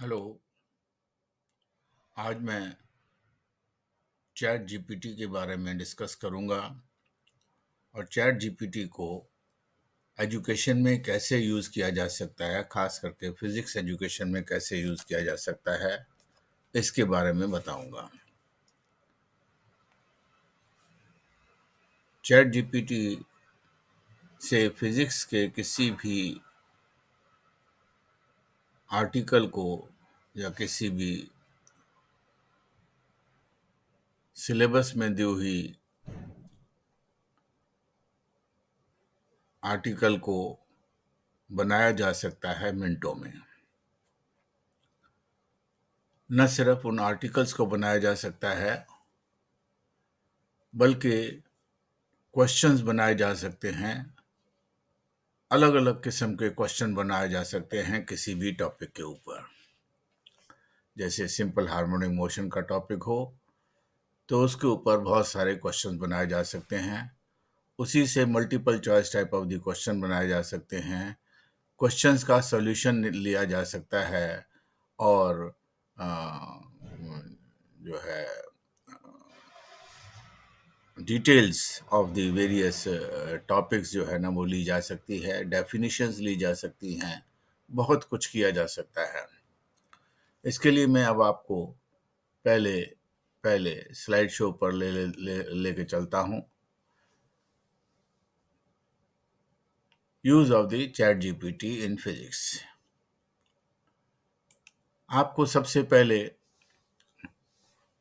Hello. आज मैं chat GPT के बारे में डिस्कस करूंगा और चैट जीपीटी को एजुकेशन में कैसे यूज़ किया जा सकता है, खास करके फिज़िक्स एजुकेशन में कैसे यूज़ किया जा सकता है, इसके बारे में बताऊंगा। चैट जीपीटी से फिज़िक्स के किसी भी आर्टिकल को या किसी भी सिलेबस में दी हुई आर्टिकल को बनाया जा सकता है मिनटों में। न सिर्फ उन आर्टिकल्स को बनाया जा सकता है, बल्कि क्वेश्चंस बनाए जा सकते हैं। अलग अलग किस्म के क्वेश्चन बनाए जा सकते हैं किसी भी टॉपिक के ऊपर। जैसे सिंपल हार्मोनिक मोशन का टॉपिक हो तो उसके ऊपर बहुत सारे क्वेश्चन बनाए जा सकते हैं। उसी से multiple choice type of the question बनाए जा सकते हैं। क्वेश्चंस का सॉल्यूशन लिया जा सकता है और जो है details of the various topics जो है ना वो ली जा सकती है, डेफिनेशंस ली जा सकती हैं, बहुत कुछ किया जा सकता है। इसके लिए मैं अब आपको पहले पहले स्लाइड शो पर लेके चलता हूँ। Use of the chat GPT in physics. आपको सबसे पहले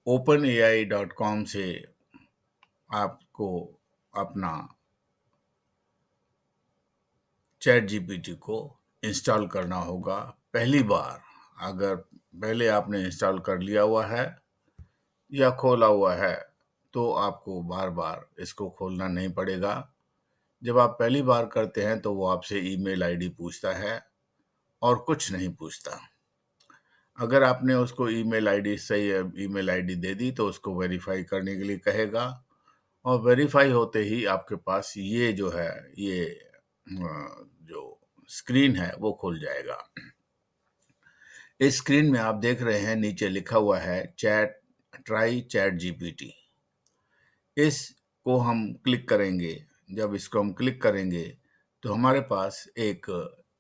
openai.com से आपको अपना चैट जीपीटी को इंस्टॉल करना होगा। पहली बार अगर पहले आपने इंस्टॉल कर लिया हुआ है या खोला हुआ है तो आपको बार बार इसको खोलना नहीं पड़ेगा। जब आप पहली बार करते हैं तो वो आपसे ईमेल आईडी पूछता है और कुछ नहीं पूछता। अगर आपने उसको ईमेल आईडी सही ईमेल आईडी दे दी तो उसको वेरीफाई करने के लिए कहेगा और वेरीफाई होते ही आपके पास ये जो है ये जो स्क्रीन है वो खुल जाएगा। इस स्क्रीन में आप देख रहे हैं नीचे लिखा हुआ है ट्राई चैट जीपीटी। इसको हम क्लिक करेंगे। जब इसको हम क्लिक करेंगे तो हमारे पास एक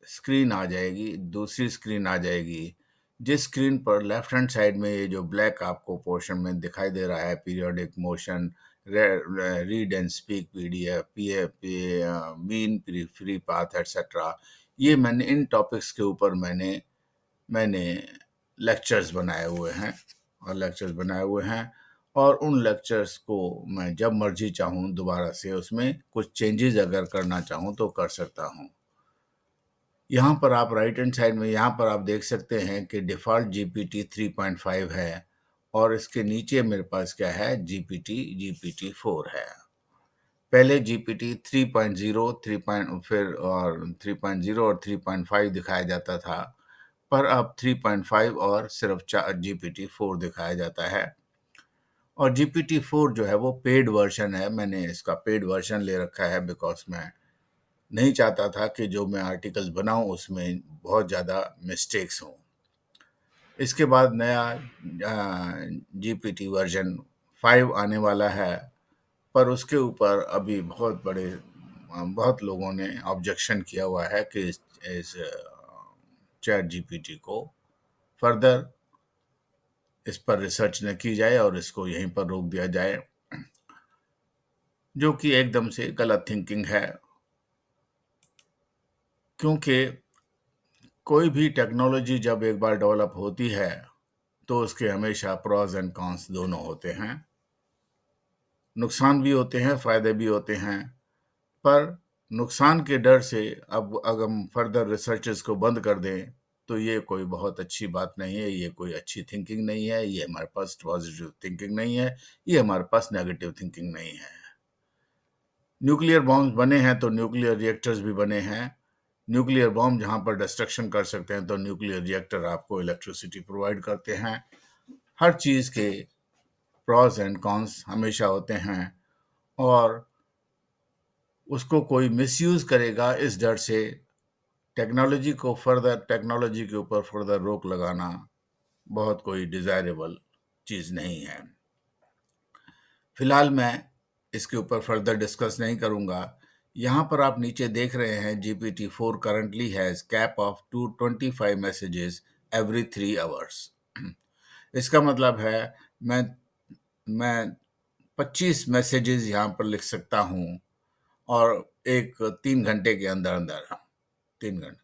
स्क्रीन आ जाएगी, दूसरी स्क्रीन आ जाएगी, जिस स्क्रीन पर लेफ्ट हैंड साइड में ये जो ब्लैक आपको पोर्शन में दिखाई दे रहा है, periodic motion, read and speak PDF, mean free path etcetera, ये मैंने इन टॉपिक्स के ऊपर मैंने लेक्चर्स बनाए हुए हैं और उन लेक्चर्स को मैं जब मर्जी चाहूँ दोबारा से उसमें कुछ चेंजेस अगर करना चाहूँ तो कर सकता हूँ। यहाँ पर आप राइट हैंड साइड में यहाँ पर आप देख सकते हैं कि डिफ़ॉल्ट जीपीटी 3.5 है और इसके नीचे मेरे पास क्या है, जीपीटी 4 है। पहले जीपीटी 3.0 फिर और 3.0 और 3.5 दिखाया जाता था, पर अब 3.5 और सिर्फ जीपीटी 4 दिखाया जाता है। और जीपीटी 4 जो है वो पेड वर्जन है। मैंने इसका पेड वर्जन ले रखा है बिकॉज मैं नहीं चाहता था कि जो मैं आर्टिकल्स बनाऊं उसमें बहुत ज़्यादा मिस्टेक्स हों। इसके बाद नया जीपीटी वर्जन 5 आने वाला है, पर उसके ऊपर अभी बहुत लोगों ने ऑब्जेक्शन किया हुआ है कि इस चैट जीपीटी को फर्दर इस पर रिसर्च न की जाए और इसको यहीं पर रोक दिया जाए, जो कि एकदम से गलत थिंकिंग है। क्योंकि कोई भी टेक्नोलॉजी जब एक बार डेवलप होती है तो उसके हमेशा प्रॉज एंड कॉन्स दोनों होते हैं। नुकसान भी होते हैं, फायदे भी होते हैं, पर नुकसान के डर से अब अगर हम फर्दर रिसर्चेस को बंद कर दें तो ये कोई बहुत अच्छी बात नहीं है, ये कोई अच्छी थिंकिंग नहीं है, ये हमारे पास पॉजिटिव थिंकिंग नहीं है, ये हमारे पास नेगेटिव थिंकिंग नहीं है। न्यूक्लियर बॉम्ब बने हैं तो न्यूक्लियर रिएक्टर्स भी बने हैं। न्यूक्लियर बॉम्ब जहां पर डिस्ट्रक्शन कर सकते हैं तो न्यूक्लियर रिएक्टर आपको इलेक्ट्रिसिटी प्रोवाइड करते हैं। हर चीज़ के प्रॉस एंड कॉन्स हमेशा होते हैं और उसको कोई मिसयूज़ करेगा इस डर से टेक्नोलॉजी के ऊपर फर्दर रोक लगाना बहुत कोई डिज़ायरेबल चीज़ नहीं है। फिलहाल मैं इसके ऊपर फर्दर डिस्कस नहीं करूँगा। यहाँ पर आप नीचे देख रहे हैं GPT-4 currently has cap of 225 messages every 3 hours. इसका मतलब है मैं मैं 25 मैसेजेस यहाँ पर लिख सकता हूँ और एक 3 घंटे के अंदर-अंदर 3 घंटे।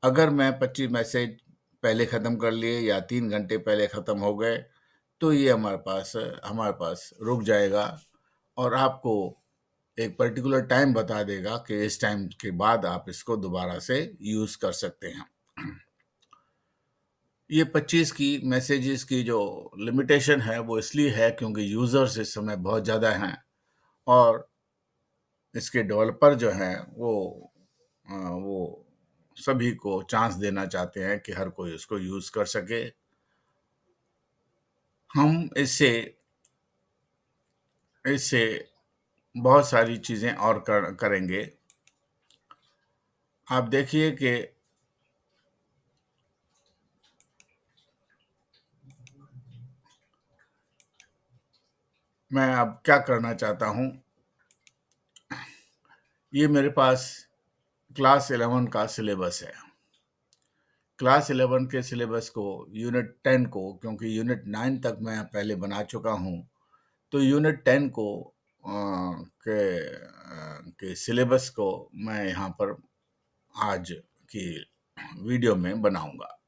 अगर मैं 25 मैसेज पहले ख़त्म कर लिए या 3 घंटे पहले ख़त्म हो गए, तो ये हमारे पास रुक जाएगा और आपको एक पर्टिकुलर टाइम बता देगा कि इस टाइम के बाद आप इसको दोबारा से यूज़ कर सकते हैं। ये 25 की मैसेजेस की जो लिमिटेशन है, वो इसलिए है क्योंकि यूज़र्स इस समय बहुत ज़्यादा हैं और इसके डेवलपर जो हैं वो सभी को चांस देना चाहते हैं कि हर कोई उसको यूज़ कर सके। हम इससे इससे बहुत सारी चीज़ें और करेंगे। आप देखिए कि मैं अब क्या करना चाहता हूँ। ये मेरे पास क्लास 11 का सिलेबस है। क्लास 11 के सिलेबस को यूनिट 10 को, क्योंकि यूनिट 9 तक मैं पहले बना चुका हूँ, तो यूनिट 10 को के सिलेबस को मैं यहाँ पर आज की वीडियो में बनाऊंगा।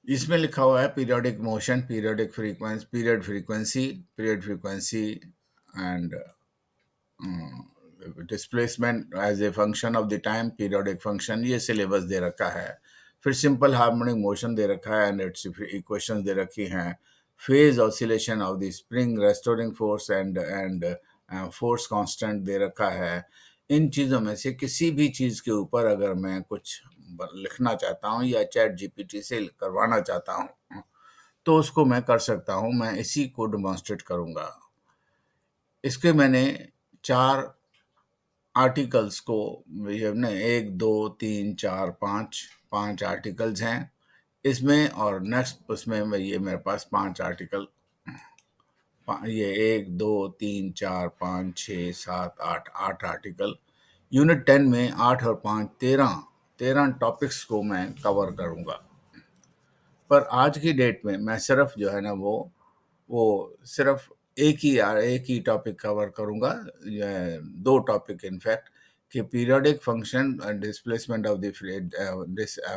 इसमें लिखा हुआ है periodic motion, period frequency and displacement as a function of the time, periodic function, ये सिलेबस दे रखा है। फिर सिंपल हार्मोनिक मोशन दे रखा है एंड इट्स इक्वेशंस दे रखी हैं। Phase oscillation of the spring, restoring force and force constant दे रखा है। इन चीज़ों में से किसी भी चीज़ के ऊपर अगर मैं कुछ लिखना चाहता हूँ या चैट जीपीटी से करवाना चाहता हूँ, तो उसको मैं कर सकता हूँ। मैं इसी को डेमोंस्ट्रेट करूँगा। इसके मैंने 4 आर्टिकल्स को, ये ना 1, 2, 3, 4, 5 आर्टिकल्स हैं इसमें, और नेक्स्ट उसमें ये मेरे पास 5 आर्टिकल, ये 1, 2, 3, 4, 5, 6, 7, 8 आर्टिकल। यूनिट 10 में 8 और 5 13 टॉपिक्स को मैं कवर करूँगा। पर आज की डेट में मैं सिर्फ जो है ना वो सिर्फ एक ही टॉपिक कवर करूँगा, 2 टॉपिक इनफैक्ट, कि periodic function displacement of the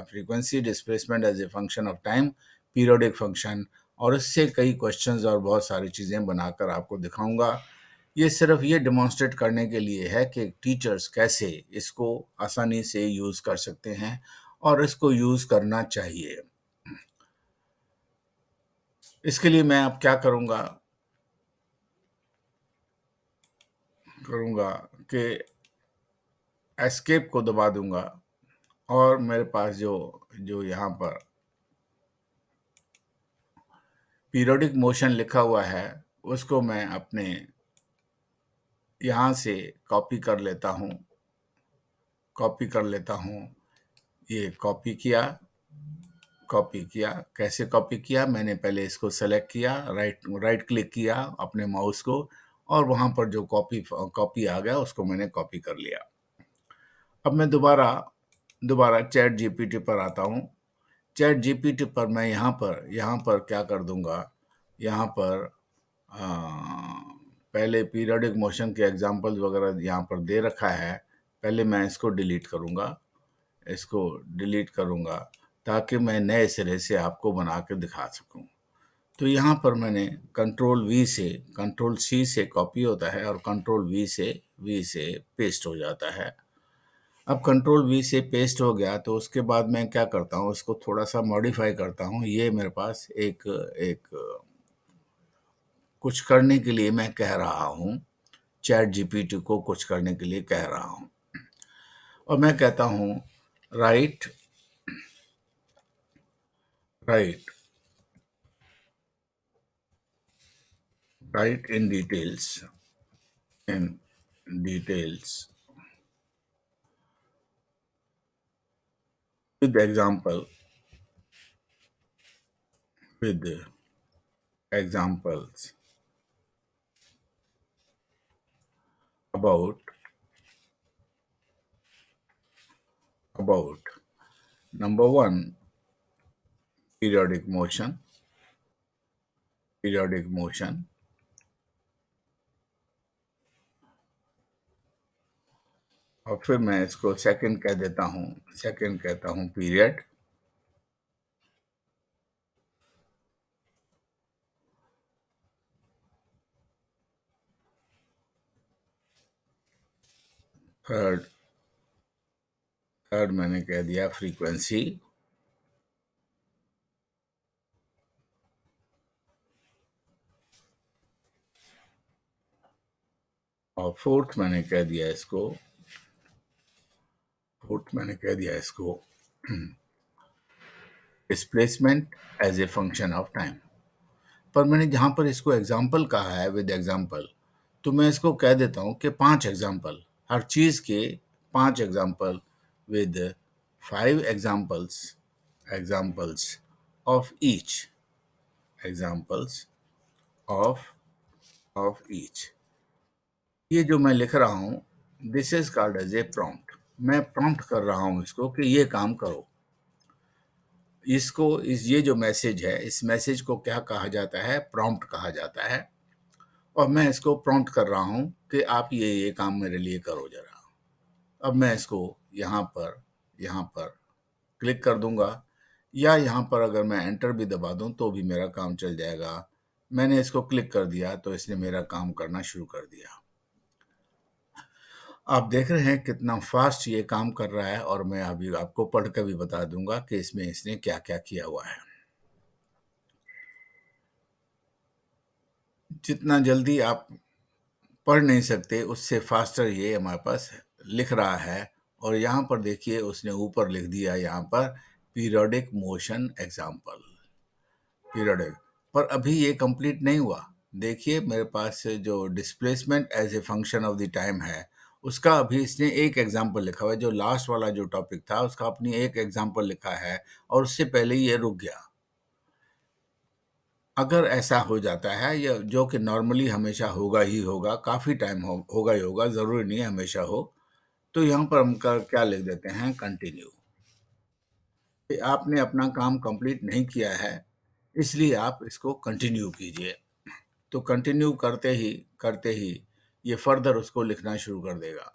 frequency displacement as a function of time, periodic function, और इससे कई क्वेश्चंस और बहुत सारी चीज़ें बनाकर आपको दिखाऊंगा। ये सिर्फ ये डेमोंस्ट्रेट करने के लिए है कि टीचर्स कैसे इसको आसानी से यूज़ कर सकते हैं और इसको यूज़ करना चाहिए। इसके लिए मैं अब क्या करूँगा करूँगा कि एस्केप को दबा दूँगा और मेरे पास जो जो यहाँ पर पीरियोडिक मोशन लिखा हुआ है, उसको मैं अपने यहाँ से कॉपी कर लेता हूँ। ये कॉपी किया। कैसे कॉपी किया? मैंने पहले इसको सेलेक्ट किया, राइट क्लिक किया अपने माउस को, और वहाँ पर जो कॉपी आ गया उसको मैंने कॉपी कर लिया। अब मैं दोबारा चैट जीपीटी पर आता हूँ। चैट जीपीटी पर मैं यहाँ पर क्या कर दूंगा, यहाँ पर आ, पहले पीरियोडिक मोशन के एग्जांपल्स वगैरह यहाँ पर दे रखा है। पहले मैं इसको डिलीट करूँगा ताकि मैं नए सिरे से आपको बना के दिखा सकूँ। तो यहाँ पर मैंने कंट्रोल सी से कॉपी होता है और कंट्रोल वी से पेस्ट हो जाता है। अब कंट्रोल वी से पेस्ट हो गया तो उसके बाद मैं क्या करता हूँ, इसको थोड़ा सा मॉडिफाई करता हूँ। ये मेरे पास एक एक कुछ करने के लिए मैं कह रहा हूँ, चैट जीपीटी को कुछ करने के लिए कह रहा हूँ, और मैं कहता हूँ right right right in details with the example with examples about about number one, periodic motion, periodic motion, और फिर मैं इसको सेकंड कह देता हूँ, सेकंड कहता हूँ पीरियड, थर्ड थर्ड मैंने कह दिया फ्रीक्वेंसी, और फोर्थ मैंने कह दिया इसको displacement as a function of time. पर मैंने जहाँ पर इसको एग्जाम्पल कहा है विद एग्जाम्पल, तो मैं इसको कह देता हूँ कि 5 एग्जाम्पल, हर चीज़ के 5 example with 5 examples of each, examples of each. ये जो मैं लिख रहा हूँ, this is called as a prompt. मैं प्रॉम्प्ट कर रहा हूँ इसको कि ये काम करो। ये जो मैसेज है, इस मैसेज को क्या कहा जाता है? प्रॉम्प्ट कहा जाता है। और मैं इसको प्रॉम्प्ट कर रहा हूँ कि आप ये काम मेरे लिए करो जरा। अब मैं इसको यहाँ पर क्लिक कर दूंगा, या यहाँ पर अगर मैं एंटर भी दबा दूं तो भी मेरा काम चल जाएगा। मैंने इसको क्लिक कर दिया तो इसने मेरा काम करना शुरू कर दिया। आप देख रहे हैं कितना फास्ट ये काम कर रहा है, और मैं अभी आपको पढ़ कर भी बता दूंगा कि इसमें इसने क्या क्या किया हुआ है। जितना जल्दी आप पढ़ नहीं सकते उससे फास्टर ये हमारे पास लिख रहा है। और यहाँ पर देखिए उसने ऊपर लिख दिया यहाँ पर पीरियोडिक मोशन एग्जाम्पल, पीरियोडिक। पर अभी ये कंप्लीट नहीं हुआ। देखिए मेरे पास जो displacement as a function of the time है, उसका अभी इसने एक एग्जाम्पल लिखा हुआ है। जो लास्ट वाला जो टॉपिक था उसका अपनी एक एग्जाम्पल लिखा है, और उससे पहले ये रुक गया। अगर ऐसा हो जाता है, या जो कि नॉर्मली हमेशा होगा ही होगा, काफ़ी टाइम होगा ही होगा, ज़रूरी नहीं है हमेशा हो, तो यहाँ पर हम क्या लिख देते हैं? कंटिन्यू। कि आपने अपना काम कंप्लीट नहीं किया है, इसलिए आप इसको कंटिन्यू कीजिए। तो कंटिन्यू करते ही ये फर्दर उसको लिखना शुरू कर देगा।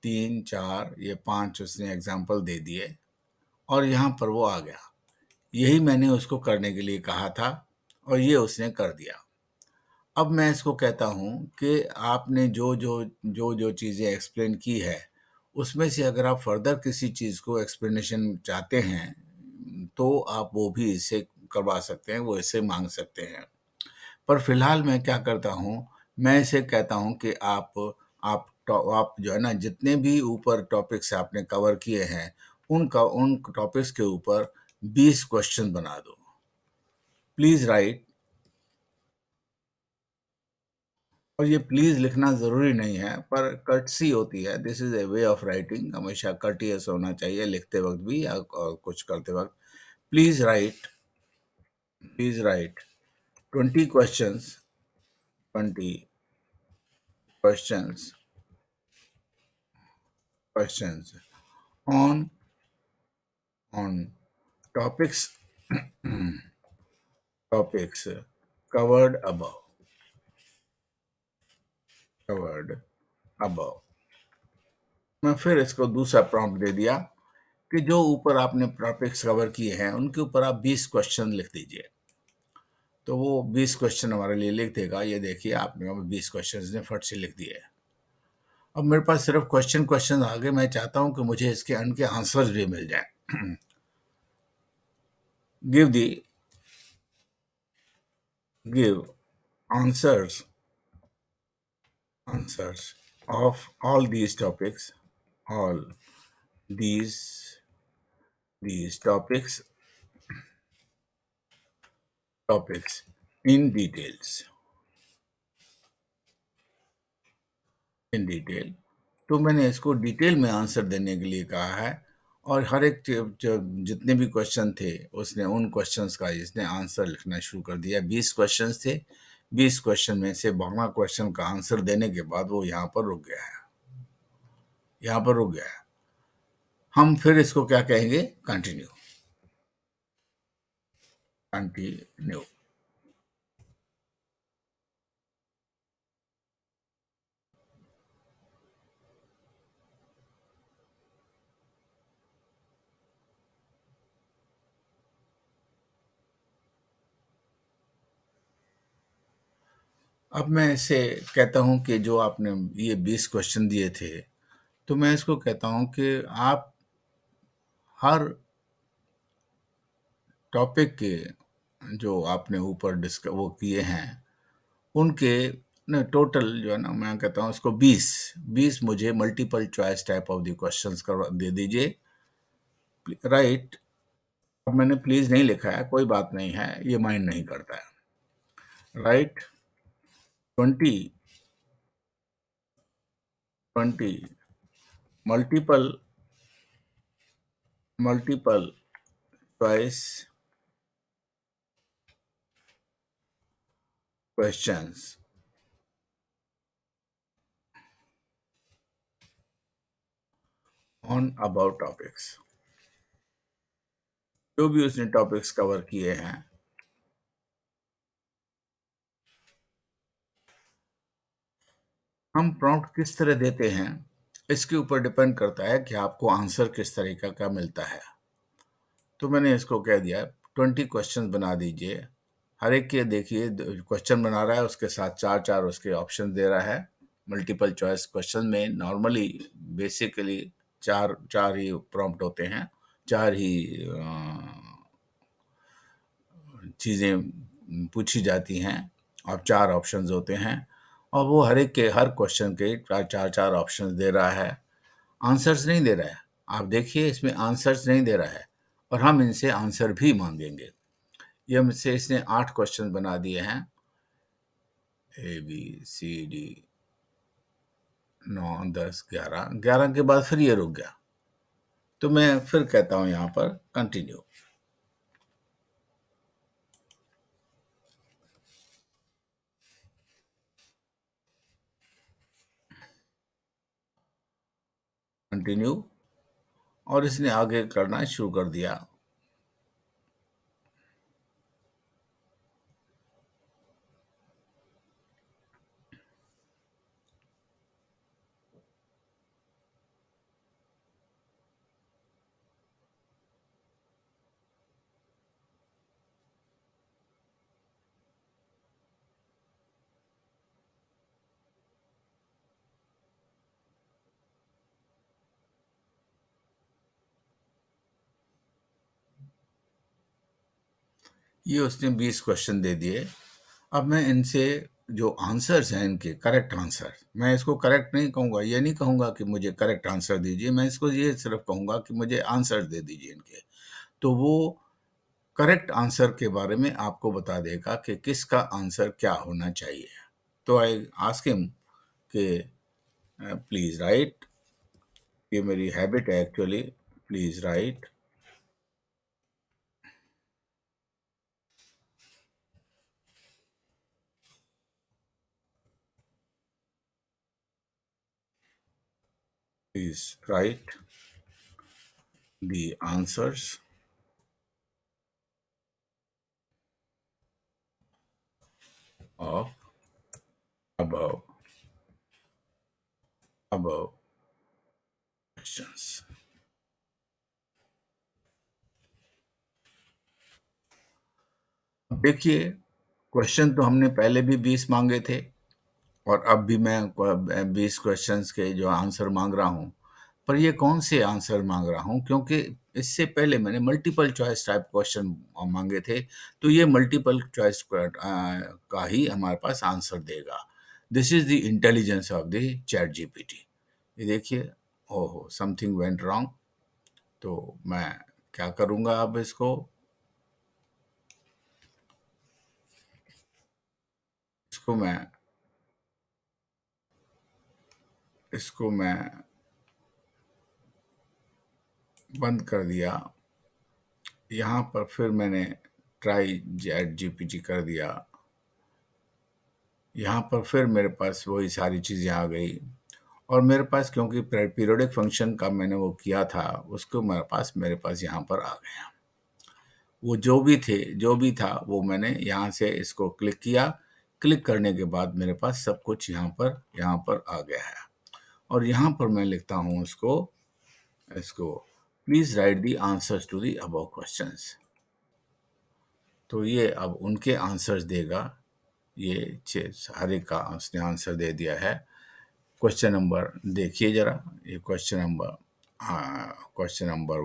3, 4, ये 5 उसने एग्जाम्पल दे दिए, और यहाँ पर वो आ गया। यही मैंने उसको करने के लिए कहा था, और ये उसने कर दिया। अब मैं इसको कहता हूँ कि आपने जो चीज़ें एक्सप्लेन की है, उसमें से अगर आप फर्दर किसी चीज़ को एक्सप्लेनेशन चाहते हैं, तो आप वो भी इससे करवा सकते हैं, वो इससे मांग सकते हैं। पर फिलहाल मैं क्या करता हूँ, मैं इसे कहता हूँ कि आप जो है ना, जितने भी ऊपर टॉपिक्स आपने कवर किए हैं, उन टॉपिक्स के ऊपर 20 क्वेश्चन बना दो। Please write. और ये प्लीज़ लिखना ज़रूरी नहीं है, पर कर्टसी होती है। This is a way of writing. हमेशा कर्टियस होना चाहिए, लिखते वक्त भी या और कुछ करते वक्त। Please write 20 questions, 20 questions questions on on topics topics covered above covered above. मैं फिर इसको दूसरा प्रॉम्प्ट दे दिया कि जो ऊपर आपने टॉपिक्स कवर किए हैं, उनके ऊपर आप 20 क्वेश्चन लिख दीजिए। तो वो 20 क्वेश्चन हमारे लिए लिख देगा। ये देखिए आपने अब 20 क्वेश्चन ने फट से लिख दिए। अब मेरे पास सिर्फ क्वेश्चन आ गए। मैं चाहता हूं कि मुझे इसके उनके आंसर्स भी मिल जाएं। Give the give answers answers of all these topics, all these these topics in detail. तो मैंने इसको डिटेल में आंसर देने के लिए कहा है, और हर एक जितने भी क्वेश्चन थे उसने उन क्वेश्चंस का इसने आंसर लिखना शुरू कर दिया। 20 क्वेश्चंस थे, 20 क्वेश्चन में से 12 क्वेश्चन का आंसर देने के बाद वो यहाँ पर रुक गया है, यहाँ पर रुक गया है। हम फिर इसको क्या कहेंगे? Continue, continue. अब मैं इसे कहता हूँ कि जो आपने ये 20 क्वेश्चन दिए थे, तो मैं इसको कहता हूँ कि आप हर टॉपिक के जो आपने ऊपर वो किए हैं उनके न टोटल जो है ना, मैं कहता हूँ इसको 20 मुझे multiple choice type of the questions करवा दे दीजिए। राइट। अब मैंने प्लीज नहीं लिखा है, कोई बात नहीं है, ये माइंड नहीं करता है। Right. 20 20 multiple multiple choice questions on about topics. जो भी उसने टॉपिक्स कवर किए हैं, हम प्रॉम्प्ट किस तरह देते हैं इसके ऊपर डिपेंड करता है कि आपको आंसर किस तरीका का मिलता है। तो मैंने इसको कह दिया 20 क्वेश्चन बना दीजिए। हर एक के देखिए क्वेश्चन बना रहा है, उसके साथ चार चार उसके ऑप्शन दे रहा है। मल्टीपल चॉइस क्वेश्चन में नॉर्मली बेसिकली चार चार ही प्रॉम्प्ट होते हैं, चार ही चीज़ें पूछी जाती हैं और चार ऑप्शंस होते हैं, और वो हर एक के हर क्वेश्चन के चार चार ऑप्शंस दे रहा है, आंसर्स नहीं दे रहा है। आप देखिए इसमें आंसर्स नहीं दे रहा है, और हम इनसे आंसर भी मांगेंगे। ये मुझसे इसने 8 क्वेश्चन बना दिए हैं, ए बी सी डी, 9 10 11, 11 के बाद फिर ये रुक गया। तो मैं फिर कहता हूँ यहाँ पर कंटिन्यू, कंटिन्यू, और इसने आगे करना शुरू कर दिया। ये उसने 20 क्वेश्चन दे दिए। अब मैं इनसे जो आंसर्स हैं इनके करेक्ट आंसर, मैं इसको करेक्ट नहीं कहूँगा, ये नहीं कहूँगा कि मुझे करेक्ट आंसर दीजिए, मैं इसको ये सिर्फ कहूँगा कि मुझे आंसर दे दीजिए इनके। तो वो करेक्ट आंसर के बारे में आपको बता देगा कि किसका आंसर क्या होना चाहिए। तो आई आस्क हिम कि प्लीज राइट, ये मेरी हैबिट है actually, please right please right the answers of above above questions। अब देखिए, क्वेश्चन तो हमने पहले भी 20 मांगे थे, और अब भी मैं 20 क्वेश्चंस के जो आंसर मांग रहा हूँ। पर ये कौन से आंसर मांग रहा हूँ, क्योंकि इससे पहले मैंने मल्टीपल चॉइस टाइप क्वेश्चन मांगे थे, तो ये मल्टीपल चॉइस का ही हमारे पास आंसर देगा। This is the intelligence of the chat GPT. ये देखिए, ओहो समथिंग वेंट रॉन्ग। तो मैं क्या करूँगा, अब इसको मैं इसको मैं बंद कर दिया। यहाँ पर फिर मैंने ट्राई चैट जीपीटी कर दिया। यहाँ पर फिर मेरे पास वही सारी चीज़ें आ गई और मेरे पास क्योंकि पीरियोडिक फंक्शन का मैंने वो किया था, उसको मेरे पास यहाँ पर आ गया। वो जो भी था वो मैंने यहाँ से इसको क्लिक किया। क्लिक करने के बाद मेरे पास सब कुछ यहाँ पर आ गया है और यहाँ पर मैं लिखता हूँ इसको please write the answers to the above questions. तो ये अब उनके आंसर्स देगा। ये सारे का उसने आंसर दे दिया है। क्वेश्चन नंबर देखिए जरा, ये क्वेश्चन नंबर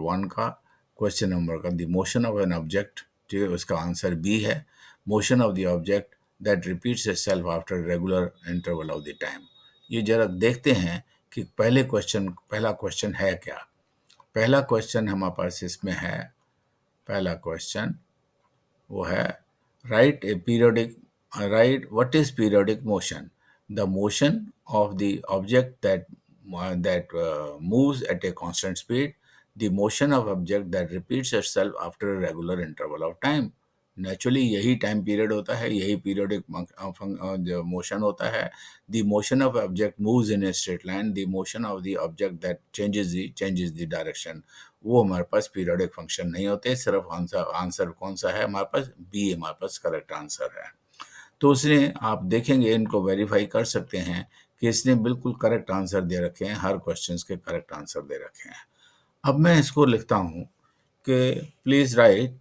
1 का, क्वेश्चन नंबर का the motion of an object, ठीक है, उसका आंसर बी है। Motion of the object that repeats itself after regular interval of the time. ये जरा देखते हैं कि पहला क्वेश्चन है क्या। पहला क्वेश्चन हमारे पास इसमें है, पहला क्वेश्चन वो है right A periodic right what is periodic motion? The motion of the object that moves at a constant speed, the motion of object that repeats itself after a regular interval of time। Naturally यही time period होता है, यही periodic जो motion होता है। The motion of object moves in a straight line, the motion of the object that changes the direction. वो हमारे पास periodic function नहीं होते। सिर्फ आंसर कौन सा है हमारे पास? बी हमारे पास करेक्ट आंसर है। तो उसने, आप देखेंगे, इनको वेरीफाई कर सकते हैं कि इसने बिल्कुल करेक्ट आंसर दे रखे हैं, हर क्वेश्चंस के करेक्ट आंसर दे रखे हैं। अब मैं इसको लिखता हूँ कि प्लीज राइट